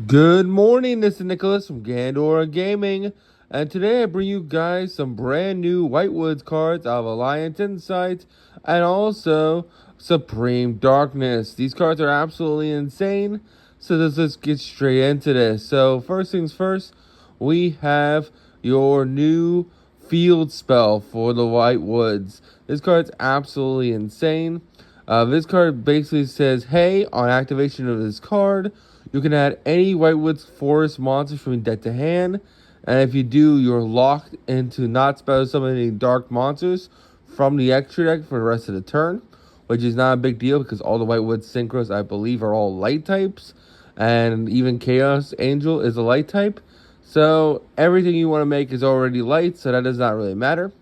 Good morning, this is Nicholas from Gandora Gaming, and today I bring you guys some brand new Whitewoods cards out of Alliance Insight and also Supreme Darkness. These cards are absolutely insane, so let's just get straight into this. So first things first, we have your new field spell for the Whitewoods. This card's absolutely insane. This card basically says, hey, on activation of this card, you can add any Whitewoods Forest monsters from deck to hand, and if you do, you're locked into not spell summoning dark monsters from the extra deck for the rest of the turn, which is not a big deal because all the Whitewoods Synchros, I believe, are all light types, and even Chaos Angel is a light type. So everything you want to make is already light, so that does not really matter.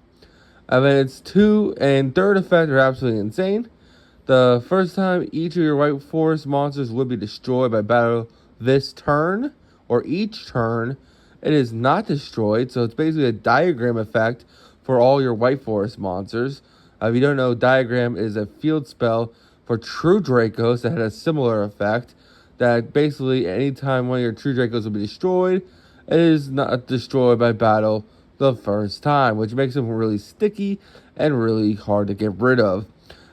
And then its two and third effect are absolutely insane. The first time each of your White Forest monsters would be destroyed by battle this turn, or each turn, it is not destroyed, so it's basically a diagram effect for all your White Forest monsters. If you don't know, diagram is a field spell for True Dracos that had a similar effect, that basically anytime one of your True Dracos will be destroyed, it is not destroyed by battle the first time, which makes them really sticky and really hard to get rid of.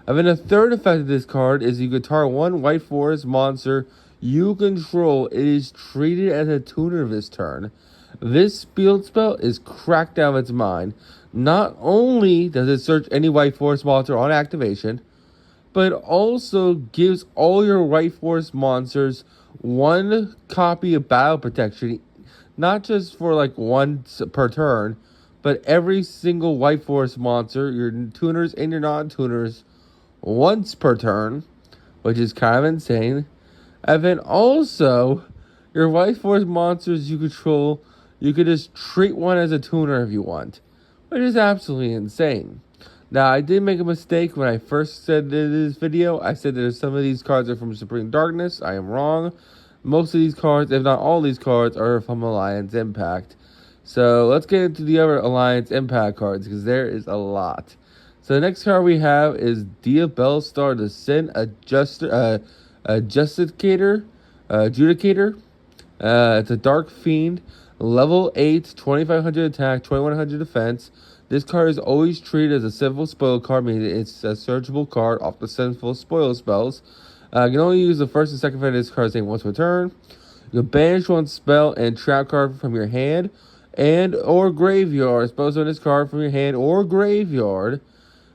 And then the third effect of this card is you can target one White Forest monster you control. It is treated as a tuner this turn. This field spell is cracked out of its mind. Not only does it search any White Forest monster on activation, but it also gives all your White Forest monsters one copy of Battle Protection, not just for like one per turn, but every single White Forest monster, your tuners and your non-tuners, once per turn, which is kind of insane. And then also, your White Forest monsters you control, you could just treat one as a tuner if you want, which is absolutely insane. Now, I did make a mistake when I first said this video. I said that some of these cards are from Supreme Darkness. I am wrong. Most of these cards, if not all these cards, are from Alliance Impact. So let's get into the other Alliance Impact cards, because there is a lot. So the next card we have is Diabellstar, the Sin Adjudicator. It's a Dark Fiend, level 8, 2500 attack, 2100 defense. This card is always treated as a Sinful Spoil card, meaning it's a searchable card off the Sinful Spoil spells. You can only use the first and second effect of this card's name once per turn. You can banish one spell and trap card from your hand and or graveyard. Spells on this card from your hand or graveyard.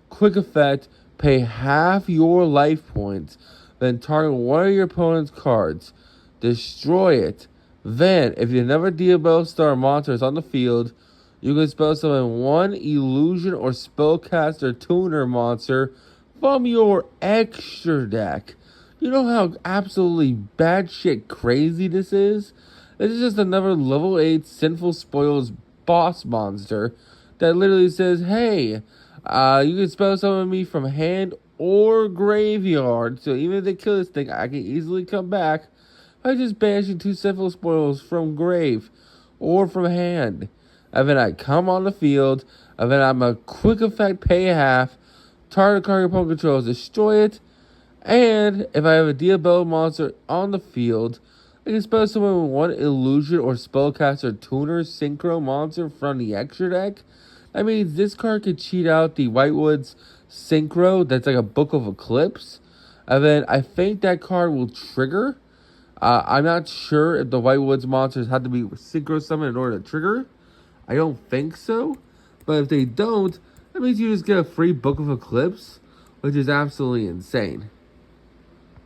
Quick effect, pay half your life points, then target one of your opponent's cards, destroy it. Then, if you never Diabellstar monster is on the field, you can spell summon one illusion or spellcaster tuner monster from your extra deck. You know how absolutely batshit crazy this is? This is just another level 8 Sinful Spoils boss monster that literally says, hey, you can spell summon me from hand or graveyard. So even if they kill this thing, I can easily come back by just banishing two Sinful Spoils from grave or from hand. And then I come on the field, and then I'm a quick effect, pay half, target card your opponent controls, destroy it. And if I have a Diabell monster on the field, I can spell summon one illusion or spellcaster tuner synchro monster from the extra deck. That means this card could cheat out the Whitewoods Synchro, that's like a Book of Eclipse. And then I think that card will trigger. I'm not sure if the Whitewoods monsters have to be Synchro summoned in order to trigger. I don't think so. But if they don't, that means you just get a free Book of Eclipse, which is absolutely insane.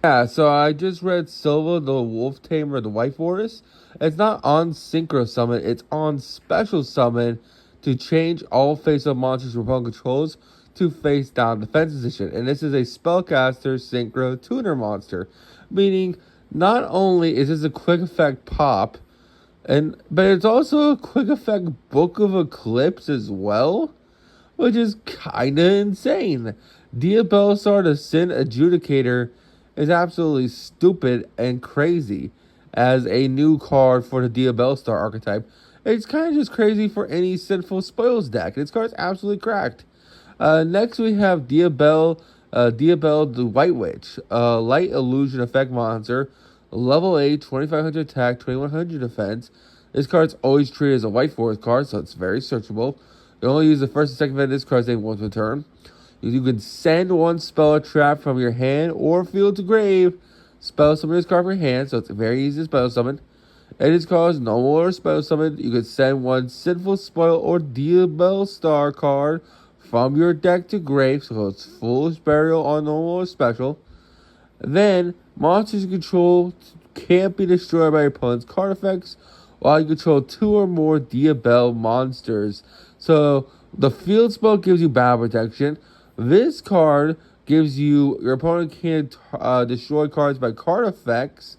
Yeah, so I just read Silva, the Wolf Tamer of the White Forest. It's not on Synchro Summon, it's on Special Summon to change all face-up monsters your opponent controls to face-down defense position. And this is a Spellcaster Synchro Tuner monster, meaning not only is this a quick effect pop, but it's also a quick effect Book of Eclipse as well, which is kinda insane. Diabellstar, the Sin Adjudicator, is absolutely stupid and crazy as a new card for the Diabellstar archetype. It's kind of just crazy for any Sinful Spoils deck. This card's absolutely cracked. Next we have Diabell the White Witch, light illusion effect monster, Level 8, 2500 attack, 2100 defense. This card's always treated as a white forest card, so it's very searchable. You only use the first and second event of this card's name once per turn. You can send one spell or trap from your hand or field to grave. Spell summon this card from your hand, so it's very easy to spell summon. And this card is normal or spell summon. You can send one Sinful Spoil or Diabellstar card from your deck to grave, so it's Foolish Burial on normal or special. Then, monsters you control can't be destroyed by your opponent's card effects while you control 2 or more Diabell monsters. So, the field spell gives you battle protection. This card gives you, your opponent can't destroy cards by card effects,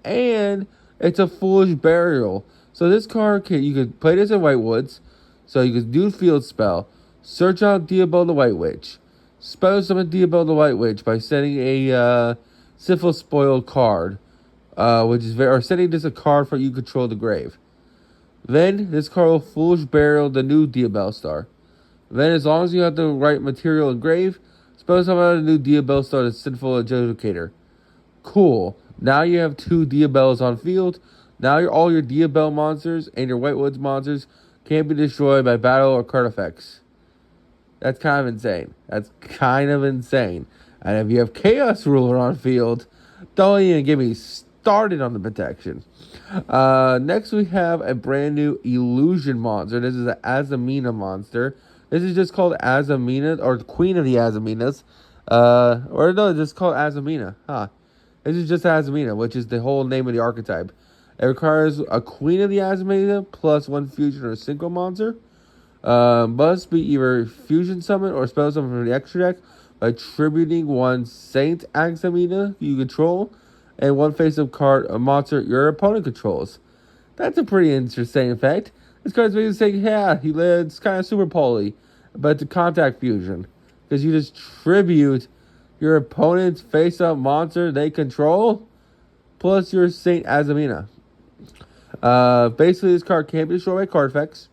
and it's a Foolish Burial. So this card, you could play this in White Woods, so you could do field spell, search out Diabell the White Witch, spell summon Diabell the White Witch by sending a Sinful Spoil card, or sending this a card from you control the grave. Then this card will Foolish Burial the new Diabellstar. Then, as long as you have the right material and grave, spell summon a new Diabellstar, the Sinful Adjudicator. Cool. Now you have 2 Diabells on field. Now all your Diabell monsters and your White Woods monsters can't be destroyed by battle or card effects. That's kind of insane. And if you have Chaos Ruler on field, don't even get me started on the protection. Next, we have a brand new Illusion monster. This is an Azamina monster. This is just called Azamina, or Queen of the Azaminas. It's just called Azamina. This is just Azamina, which is the whole name of the archetype. It requires a Queen of the Azamina plus 1 fusion or synchro monster. Must be either fusion summon or spell summon from the extra deck by tributing 1 Saint Azamina you control and 1 face-up card, a monster your opponent controls. That's a pretty interesting effect. This card's basically saying, yeah, it's kind of super poly, but it's a contact fusion. Because you just tribute your opponent's face-up monster they control, plus your Saint Azamina. Basically, this card can't be destroyed by card effects.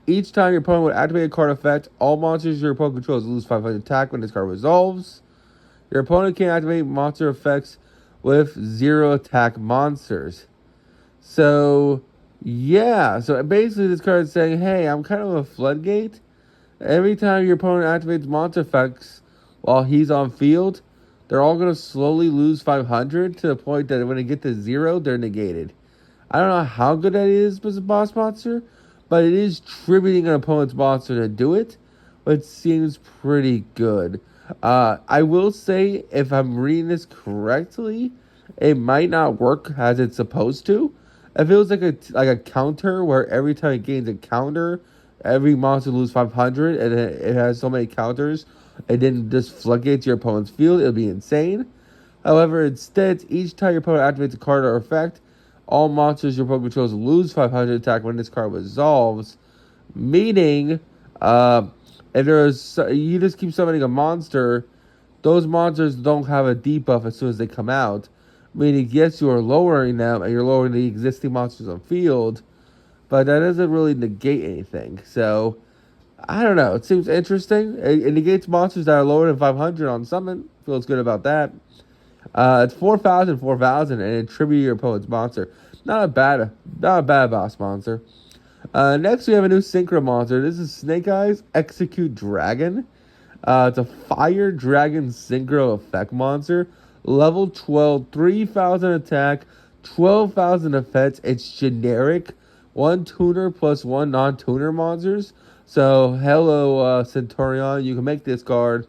Each time your opponent would activate a card effect, all monsters your opponent controls lose 500 attack when this card resolves. Your opponent can't activate monster effects with 0 attack monsters. So, yeah. So, basically, this card is saying, hey, I'm kind of a floodgate. Every time your opponent activates monster effects while he's on field, they're all going to slowly lose 500 to the point that when they get to 0, they're negated. I don't know how good that is as a boss monster, but it is tributing an opponent's monster to do it, but it seems pretty good. I will say, if I'm reading this correctly, it might not work as it's supposed to. It feels like a counter where every time it gains a counter, every monster loses 500, and it has so many counters, it then just floodgates your opponent's field. It'll be insane. However, instead, each time your opponent activates a card or effect, all monsters your opponent controls lose 500 attack when this card resolves. Meaning, if you just keep summoning a monster, those monsters don't have a debuff as soon as they come out. Meaning, yes, you are lowering them, and you're lowering the existing monsters on field, but that doesn't really negate anything. So, I don't know. It seems interesting. It negates monsters that are lower than 500 on summon. Feels good about that. It's 4,000, and it tributes your opponent's monster. Not a bad boss monster. Next, we have a new Synchro monster. This is Sanke-Eyes Execute Dragon. It's a Fire Dragon Synchro effect monster. Level 12, 3,000 attack, 12,000 defense. It's generic. 1 tuner plus 1 non-tuner monsters. So, hello, Centurion. You can make this card.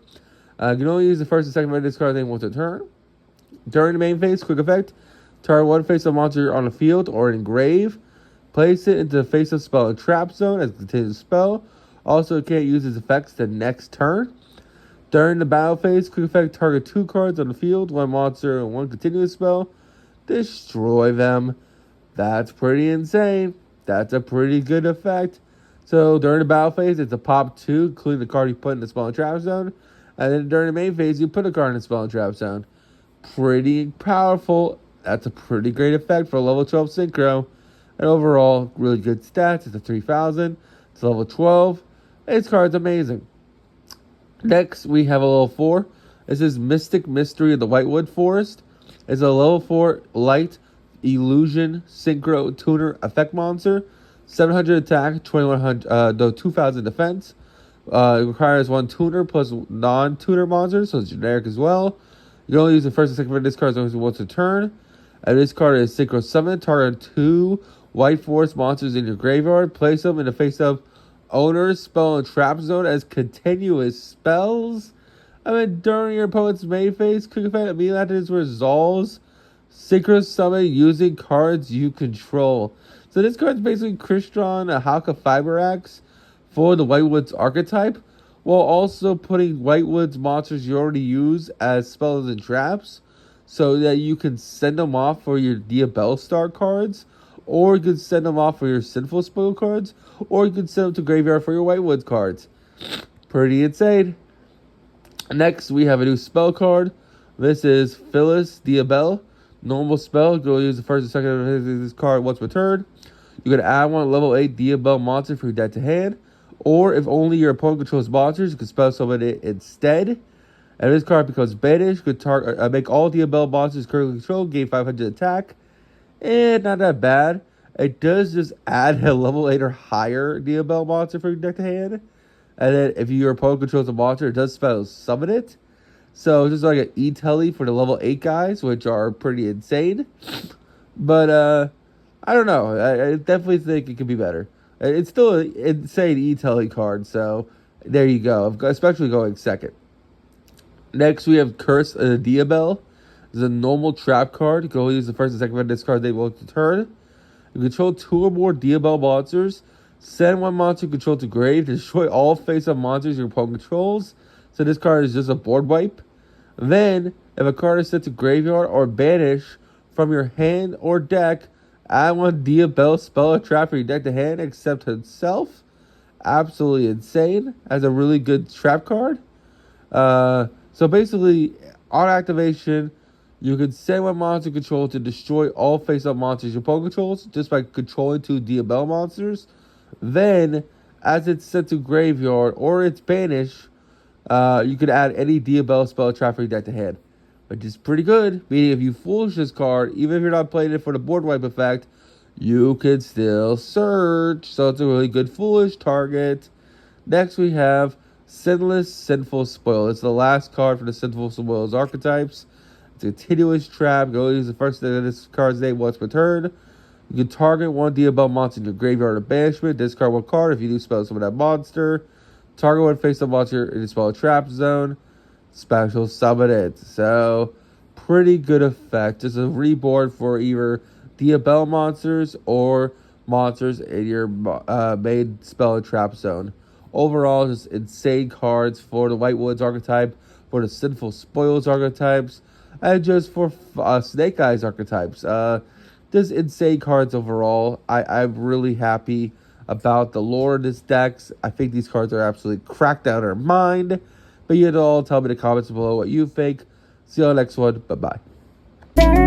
You can only use the first and second of this card name once a turn. During the main phase, quick effect. Target 1 face-up monster on the field or in grave. Place it into the face-up spell and trap zone as a continuous spell. Also, it can't use its effects the next turn. During the battle phase, quick effect, target 2 cards on the field, 1 monster and 1 continuous spell. Destroy them. That's pretty insane. That's a pretty good effect. So, during the battle phase, it's a pop 2, including the card you put in the spell and trap zone. And then during the main phase, you put a card in the spell and trap zone. Pretty powerful. That's a pretty great effect for a level 12 synchro. And overall, really good stats. It's a 3,000. It's level 12. This card's amazing. Next, we have a level 4. This is Mystic Mystery of the Whitewood Forest. It's a level 4 light illusion synchro tuner effect monster. 700 attack, 2000 defense. It requires 1 tuner plus non-tuner monsters, so it's generic as well. You can only use the first and second of this card as long as once a turn. And this card is Synchro Summon. Target 2 White Forest monsters in your graveyard. Place them in the face of owner's spell and trap zone as continuous spells. During your opponent's main phase, quick effect immediately after this resolves. Synchro Summon using cards you control. So this card's basically Crystron, a Halka Fiber Axe for the Whitewoods archetype, while also putting Whitewoods monsters you already use as spells and traps, so that you can send them off for your Diabellstar cards, or you can send them off for your Sinful Spoil cards, or you can send them to graveyard for your Whitewoods cards. Pretty insane. Next, we have a new spell card. This is Phyllis Diabell. Normal spell. Go use the first and second of this card once per turn. You can add 1 level 8 Diabell monster for your deck to hand. Or if only your opponent controls monsters, you can spell summon it instead. And this card becomes banished. You could make all Diabell monsters currently controlled, gain 500 attack. Not that bad. It does just add a level 8 or higher Diabell monster for your deck to hand. And then if your opponent controls a monster, it does spell summon it. So it's just like an E-Telly for the level 8 guys, which are pretty insane. But I don't know. I definitely think it could be better. It's still an insane E-Telly card, so there you go. Especially going second. Next, we have Curse Diabell. This is a normal trap card. You can only use the first and second of this card they will turn. You control 2 or more Diabell monsters. Send 1 monster control to grave. Destroy all face-up monsters your opponent controls. So this card is just a board wipe. Then, if a card is sent to graveyard or banish from your hand or deck, add 1 Diabell spell or trap for your deck to hand except itself. Absolutely insane. As a really good trap card. So basically, on activation, you can send 1 monster control to destroy all face-up monsters your opponent controls just by controlling 2 Diabell monsters. Then, as it's sent to graveyard or it's banished, you can add any Diabell spell trap for your deck to hand, which is pretty good. Meaning, if you foolish this card, even if you're not playing it for the board wipe effect, you can still search. So it's a really good foolish target. Next, we have Sinless Sinful Spoil. It's the last card for the Sinful Spoils archetypes. It's a continuous trap. Go use the first of this card's name once per turn. You can target 1 Diabell monster in your graveyard or banishment. Discard 1 card if you do spell summon that monster. Target 1 face-up monster in your spell trap zone. Special summon it. So, pretty good effect. Just a reborn for either Diabell monsters or monsters in your main spell and trap zone. Overall, just insane cards for the Whitewoods archetype, for the Sinful Spoils archetypes, and just for Sanke-Eyes archetypes. Just insane cards overall. I'm really happy about the lore of this decks. I think these cards are absolutely cracked out of their mind. But you all tell me in the comments below what you think. See you on the next one. Bye-bye.